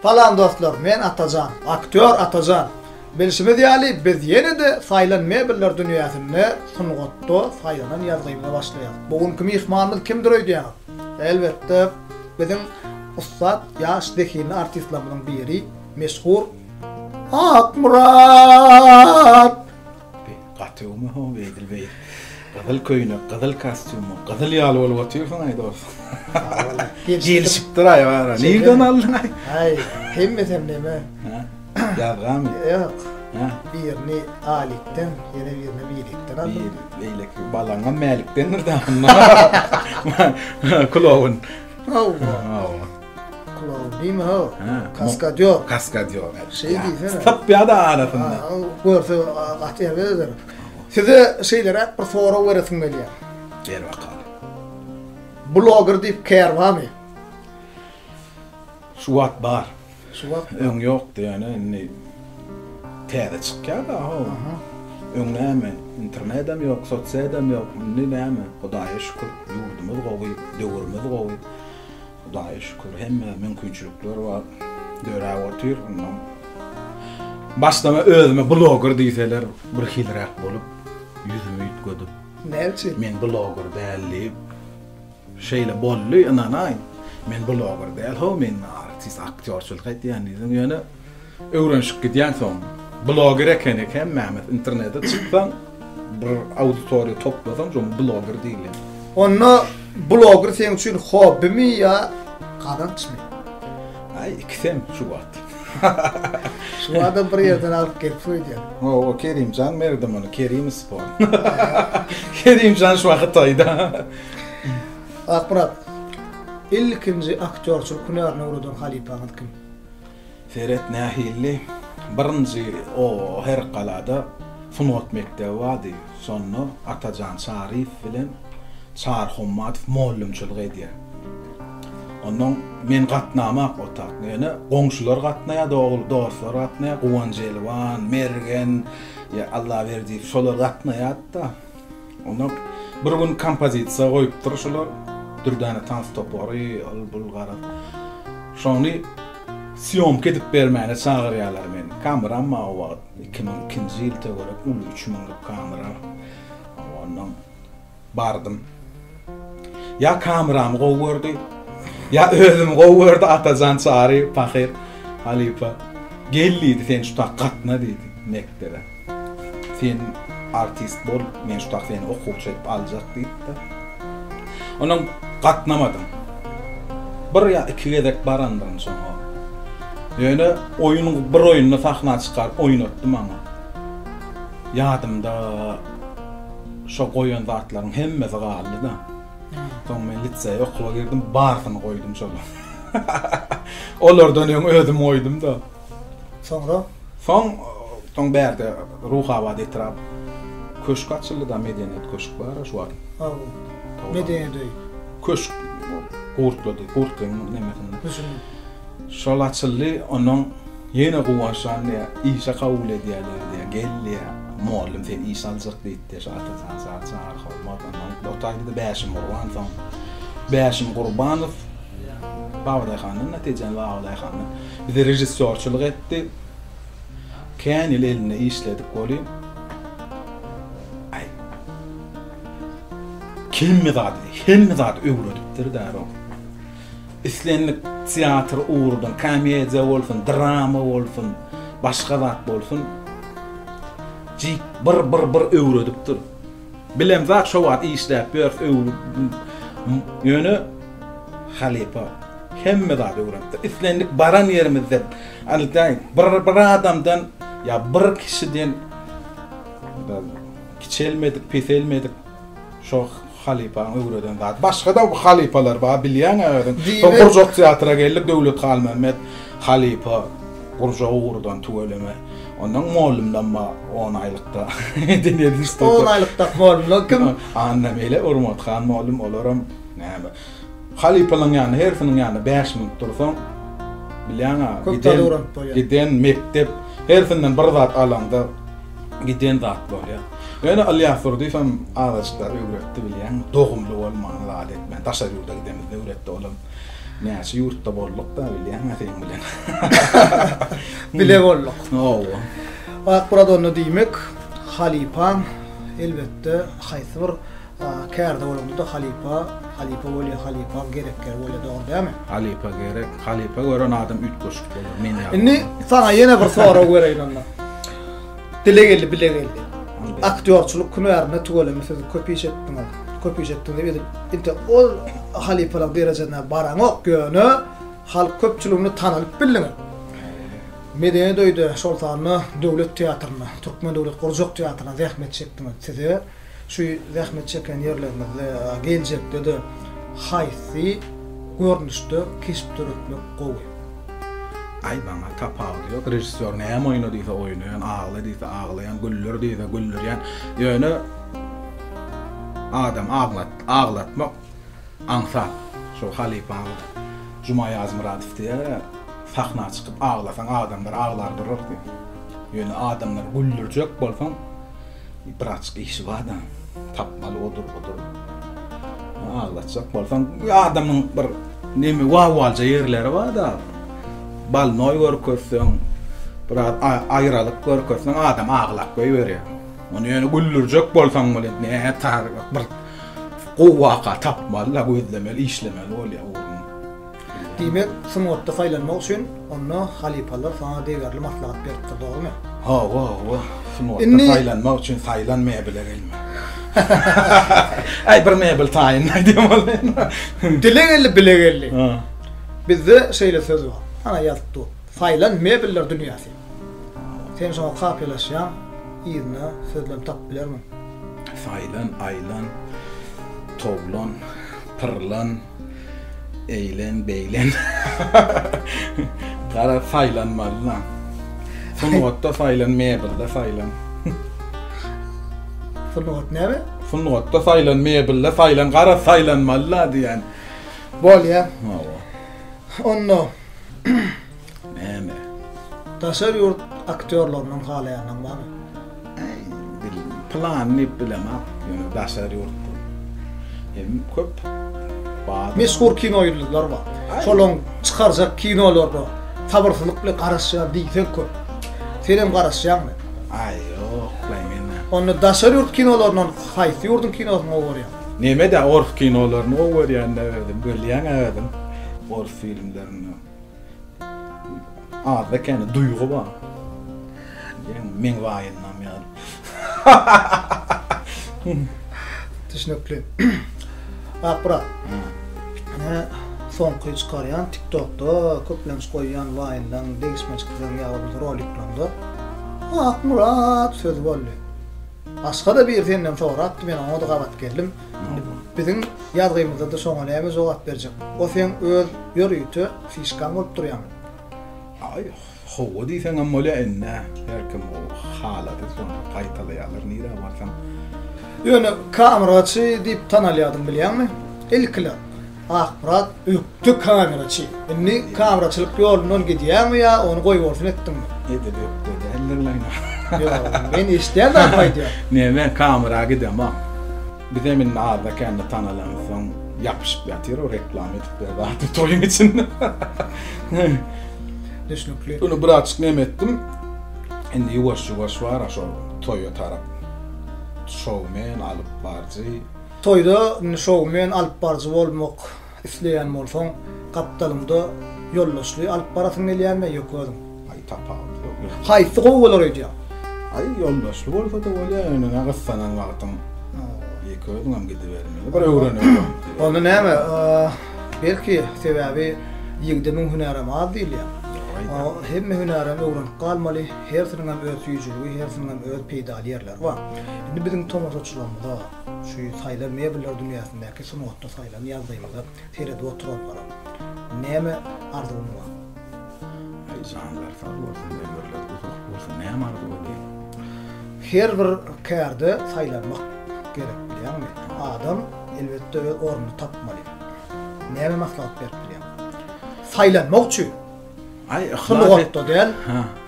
Falan dostlar, men Atajan, aktör Atajan. Bilişimiz ýaly biz ýene-de saýlanmaýarlar dünýäsinde sungatda saýlanan ýazgyma başlaýar. Bugünkü mehmanymyz kimdir öýdýär? Elbetde bizim ustad ýaş dekini artistlarymyň biri, meşhur Akmurat. Gatyumy ho beýdil beýd. Gyzyl köýnek, gyzyl kostyumy, gyzyl ýaly bolup oturýarsyň aý dost. Gelişipdir aý bara. Nerden aldın aý? Ay, hemmesem neme? Ha? Ýazgamy? Ýok. Ha? Birini alikden, ýene birini bilikden aldım. Beýlek balaňa mälikdendir-de. Kulawun. Kulawun diými ho? Kaskadyor. Kaskadyor. Şey diýsene. Tapýada arasynda. Görse gatýa bezer. Size şeylere bir soru veresim gelýär. Ber bakalım. Blogger diýip kär barmy? Şu wat bar. Şu wagt Öň ýokdy ýani. Täze çykýar da ho. Öň näme? Internetdem ýok, sosialem ýok, näme? Hudaýa şükür, ýurdumyz gowy, döwürimiz gowy. Hudaýa şükür, hemme mümkinçilikler bar. Döräp otyr. Başlama özüme blogger diýseler, bir hilrak bolup, ýüzüme ýitgödüp. Näçe? Men blogger däli. Şeýle bolly, ananay. Men blogger däl, ho men artist, aktörçilik etýän, ýöne öwrenşik gidýän soň. Blogger ekeni hem Mehmet internetde çyksaň, bir auditoriýa toplasaň, şol blogger diýilýär. Onu blogger sen üçin hobbymi ýa gadançmy? Ay, ikisem şu wat. Şu adam bir yerden alıp gelip söýdýär. O Kerimcan merdim onu, Kerim Spor. Kerimcan şu wagtda. Akmurat, ilkinji aktörçilik hünärine uğradan halipaňyz kim? Ferhat Nahilli. Birinci o her qalada Funot mektebi wady. Sonra Atajan Şarif bilen Çar Hummatov mollumçylyk edýär. Ondan men gatnamak otak. Ýene goňşular gatnaýar, dostlar gatnaýar, Guwanjelwan, Mergen, ya Allah berdi, şolar gatnaýar da. Ondan bir gün kompozisiýa goýup durşular. Dürdäne tans topary, bul garap. Şonu Siyom kedip bermäne çağırýarlar meni. Kameram ma o 2002-nji ýylda görüp 3000 kamera. Ondan bardım. Ya kameram gowurdy. Ya özüm gowurdy Atajan Çary Pahir Halipa. Geldi sen şu gatna diýdi mektebe. Sen artist bol, men şu seni okuwçy edip aljak diýdi. Ondan gatnamadym. Bir ya iki gedek barandan soň. Ýöne oyunun bir oyununa sahna çykaryp oýnatdym maňa. Ýadymda şo goýan zatlaryň hemmesi galdy da. Soň men litseýe okuwa girdim, barsyny goýdum şolar. Olardan ýöne özüm oýdum da. Soňra? Soň berde Ruhawad etrap köşk açyldy da, Medeniyet köşk bar şu an. Medeniyet köşk gurtlady, nemesinde. Şol açyldy, onuň ýene guwaşan işe kabul edýärler diýe gelýär. Mollum sen iş aljak diýdi, Atajan Çary Hummatov. Otaýdy 5 Gurban soň. 5 Gurbanow Bawdaýhanyň netijen Bawdaýhanyň bir rejissörçilik etdi. Kän ýyl eline işledik goly. Ay. Hemme zat öwredipdir däro. İslenlik teatr uğrudan, komediya bolsun, drama bolsun, başga zat bolsun. Jik bir öwredipdir. Bilem zat şo wagt işläp ber ýöne halipa. Hemme zat öwredipdir. İslenlik baran ýerimizde aldaý bir adamdan ya bir kişiden kiçelmedik, peselmedik. Şo halipa öwreden zat. Başga da halipalar bar bilýän öwreden. Gurjak teatra geldik, Döwlet Xal Mehmet halipa Gurjak uğurdan töweleme. Ondan mollumdan 10 aýlykda. Dinledi işte. 10 aýlykda mollum kim? Annem ele Urmat Xan mollum olaram. Näme? Halipalyň ýany herfiniň ýany 5 minut dursaň bilýän giden mektep herfinden bir zat alanda giden zat bolýar. Ýöne alýafyr diýsem ağaçlar öwretdi bilýän, dogumly bolmagy adet. Men taşa ýurda gidemiz öwretdi olam. Näçe yurtda bolluk da bilýän näçe bilen. Bile bolluk. Owa. Bak burada onu diýmek, halipa elbette haýsy bir kärde bolanda da halipa bolýar, halipa gerekler bolýar dogry dämi? Halipa gerek, halipa gören adam üt goşup bolar. Men ýa. Inni sana ýene bir sorak bereýin onda. Dile geldi. Aktörçülük künärine tugala mesela köpüş etdiňiz. Köpüş etdiňiz edip inte ol halipalar derejene baraňok göni halk köpçülüğini tanalyp bildiňiz. Medeni doydu şoltany döwlet teatryna, Türkmen döwlet Gorjak teatryna zähmet çekdiňiz. Size şu zähmet çeken ýerlerimizde geljekde de haýsy görnüşde kesip döretmek gowy. Ay bana tapağı diyor. Rejissör näme oyunu diýse oynayan, ağla diýse ağlayan, güller diýse güllürýän. Ýöne adam ağlatmak ansat. Şu halipa Cuma Yazmıratov diýer, sahna çykyp ağlasan adamlar ağlar durur diýer. Ýöne adamlar güllürjek bolsaň birazcık işi var da tapmaly odur. Ağlatjak bolsaň adamyň bir näme wawalja ýerleri var da bal noy görkösüň, biraz aýralyk görkösüň adam ağlap goýberýär. Onu ýöne güllürjek bolsaň bolýar, näme tar bir gowaka tapmaly, gözlemeli, işlemeli bolýar. Diýmek, symotda faýlanmak üçin onu halipalar sana degerli maslahat beripdir, dogrymy? Ha, symotda faýlanmak üçin faýlanmaýa bilerilme. Ay bir mebel taýyn diýem bolan. Dilegelli. Bizde şeýle söz bar. Ana ýazdy. Faýlan mebeller dünýäsi. Sen şoňa kapylaşýan, ýerine sözlem tap bilermi? Faýlan, aýlan, toglan, pırlan, eýlen, beylen. Gara faýlanmaly lan. Funwatda faýlan, mebelde faýlan. Funwat näme? Funwatda faýlan, mebelde faýlan, gara faýlanmaly la diýen. Bolýar. Hawa. Onno Näme? taşar ýurt aktörlerinden halaýanyň barmy? Ay, bil plany bilemem. Ýöne taşar ýurt. Hem köp Meşhur kino ýyldızlar bar. Şolaň çykarjak kinolarda sabırsyzlyk bilen garaşýan diýsek köp. Senem garaşýanmy? ay ýok, bilemem. Onu taşar ýurt kinolaryndan haýsy ýurdun kinosyny görýär? Näme de orf kinolaryny görýän nädedim, bilýän adam. Orf filmlerini. Da kendi duygu var. Yani men vayınlam ya. Teşekkür. Bura. Soňky çykarýan TikTokda köplenç goýýan wayyndan degişme çykýan ýaly roliklarda. Murat söz boldy. Başga da bir senden soratdy, men onu da gabat geldim. Bizim ýazgymyzda da soňa näme jogap berjek? O sen öz ýörüýti fişkan bolup durýan. Ay, howa diýsen ammola enne. Herkim o halaty soňa gaýtalýarlar nira barsam. Ýöne kameraçy diýip tanalýadym bilýänmi? Ilkler. Murat öptü kameraçy. Inni kameraçylyk ýolundan gidýärmi ýa onu goýup bolsun etdiňmi? Edip öptü, ellerleýne. Ýok, men işlerden aýdýar. Näme kamera gidem ha. Bize min ağda kendi tanılansan yapışıp yatıyor o reklam edip berbatı toyun için. Düşünüklü. Onu birazcık nem ettim. Endi yuvaş var aşo toyu tarap. Showman alıp barcı. Toyda showman alıp barcı bolmak isleýän bolsaň kaptalymda ýollaşly alıp barasyn gelýärmi ýok özüm. Ay tapağı. Haýsy gowlar öýdýär? Ay yollaşly bolsa da bolýar, näme gassanan wagtym. Ýeködüm gidibermeli. Bir öwrenýär. Onu näme? Belki sebäbi ýigdeniň hünärem az diýilýär. Hemme hünärem öwrenip galmaly, her siniň öz ýüzlügi, her siniň öz peýdal ýerler bar. Indi biziň tomoşçylarymyzda şu saýlar mebeller dünýäsindäki sunwatda saýlan ýazgymyzda terede oturuplar. Näme arzuwum bar? Ay janlar farbolsun, mebeller uzak bolsun, näme arzuwum diýip. Her bir kärde saýlanmak gerek bilýärmi? Adam elbetde öz ornuny tapmaly. Näme maslahat berip bilýär? Saýlanmak üçin Ay hılgatda däl,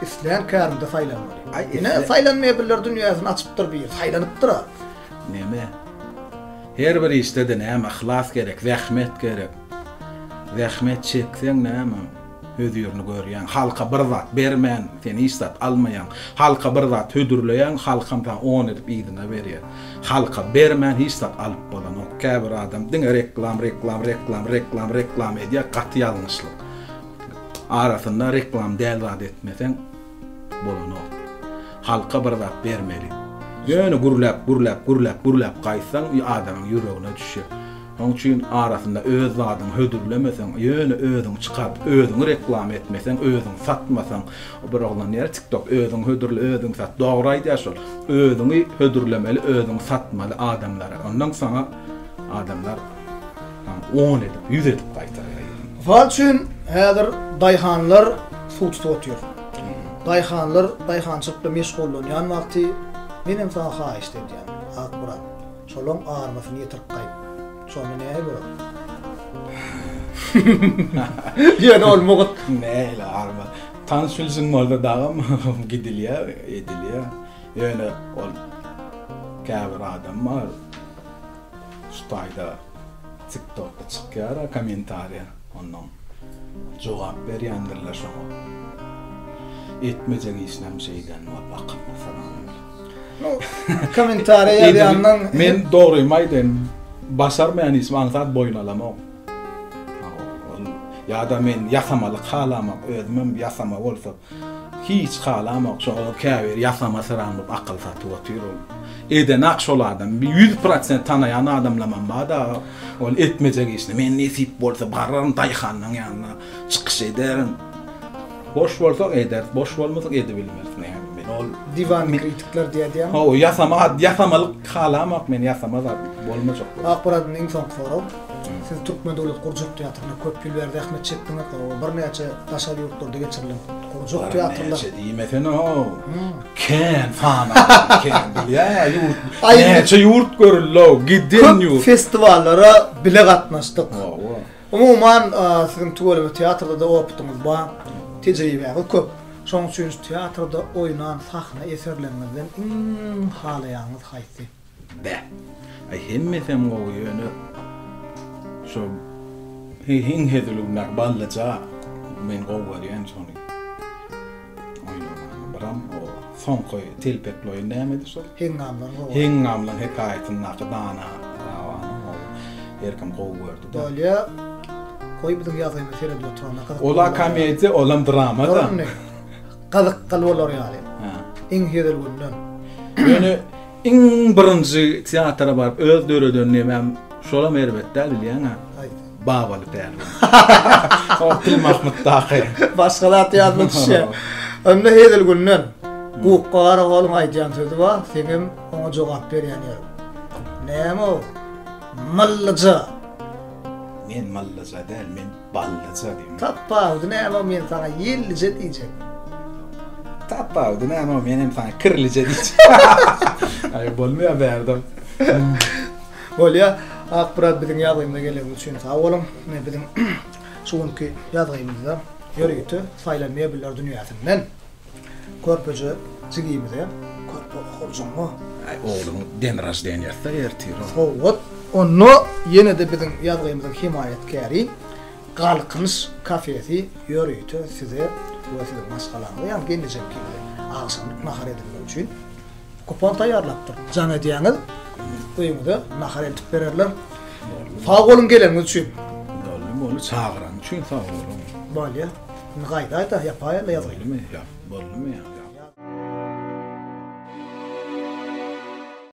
isleýän kärinde saýlanmaly. Ay, ine saýlanmaýarlar dünýäsini açypdyr bir, saýlanypdyr. Näme? Her bir işde de näme ihlas gerek, zähmet gerek. Zähmet çeksen näme? Hödürünü görýän, halka bir zat bermän, seni istat almayan, halka bir zat hödürleýän, halkamdan 10 edip ýygyna berýär. Halka bermän, istat alyp bolan o käbir adam diňe reklam edýär, gaty ýalňyşlyk. Arasynda reklam däl zat etmesen bolan o. Halka bir zat bermeli. Ýöne gurlap gaýsaň adamyň ýüregine düşýär. Onun için arasında öz zadyň hödürlemesen, ýöne özüň çykap, özüň reklam etmesen, özüň satmasan, o bir oglan ýer TikTok özüň hödürle, özüň sat. Dogry aýdýar, özüňi hödürlemeli, özüň satmaly adamlara. Ondan sonra adamlar 10 edip, 100 edip gaýtar. Fal üçin häzir daýhanlar suw tutýar. Daýhançykda meşgullanýan wagty menem sana haýyş edýän. Akburat. Şolaň armasyny ýetirip gaýp. Şonu näme bolar? Ýöne olmagyt. Näle arma. Tanışylsyn bolda dagam gidilýär, edilýär. Ýöne ol käbir adam bar. Ştaýda TikTokda çykýar kommentariýa. Ondan jogap berýändirler şoňa. Etmejek islam şeyden bakma falan. Kommentariýa ýazýandan men dogrymaýdyn. Basarmayan ismi ansat boyun alamak. Ya da men yasamalık halamak, özümüm yasama olsa hiç halamak, şu käbir yasama sıranıp akıl satıp oturuyor. Eden akşol adam, 100% tanayan adamlaman bada, ol etmeyecek işini. Men nesip bolsa bararım daýhannyň ýanyna çykyş ederim. Boş bolsa eder, boş bolmasa edebilmezsin. Ol divan kritikler diýýär. O yasamalyk halamak men yasama zat bolmajak. Akburatyn iň soňky soraw. Siz Türkmen Döwlet Gurjak teatryna köp ýyl berdi, Ahmet Çetdiňe bir näçe daşary ýurtlarda geçirilen Gurjak teatrlar. Näçe diýmesen o. Ken fana. Ken bilýär ýurt. Näçe ýurt görüllüw, gidden ýurt. Festivallara bile gatnaşdyk. Umuman sizin Tuvalı teatrda da opdyňyz bar. Tejribe köp. Şoň üçin teatrda oýnan sahna eserlerimizden halaýanyz haýsy? Ay hemmesem o ýöne şu hin hedilugnar ballaja men gowwarýan şonu. Oýnan baram o soňky telpekloý näme diýär? Hingamlan hekaýatyny nakdana. Erkem gowwardy. Dolýa koy biziň ýazymy serede oturana kadar. Ola komediýa, olam drama da. Qazyk galwalar ýaly. Iň hedilugnar. Ýöne iň birinji teatra barıp öz döredön nemem şola merbetde bilýän ha. Babaly däl. O Pil Mahmud Taqy. Başgalar ýazyny düşýär. Onda hedilugnar. Bu qara oğlum aýdýan sözi bar, senem oňa jogap berýän ýer. Näme o? Mallaja. Men mallaja däl, men ballaja diýim. Tapawdy näme men sana ýellije diýjek. Tapawdy näme menem sana kirlije diýjek. Ay bolmaýa berdim. Bolýa, akburat biziň ýazgymyza gelen üçin sag bolun. Men biziň şuňky ýazgymyzda ýörüýti faýlanmaýa biler dünýäsinden. Körpeje çygymyza, körpe horjunma. Ay oğlum den rajdeniyatda ertir. Howat, onu ýene de biziň ýazgymyzyň himayetkäri Galkynyş kafesi ýörüýti size bu size maşgalany ýa gelecek gibi agşamlyk nahar edilmek üçin kupon taýýarlapdyr. Jaň edýäňiz öýüňizde nahar edip bererler. Sag bolun geleňiz üçin. Bolu çağıran üçin sag bolun. Bolýa. Gaýda da ýapaýar ýazgym. Bolmy ya, bolmy ya.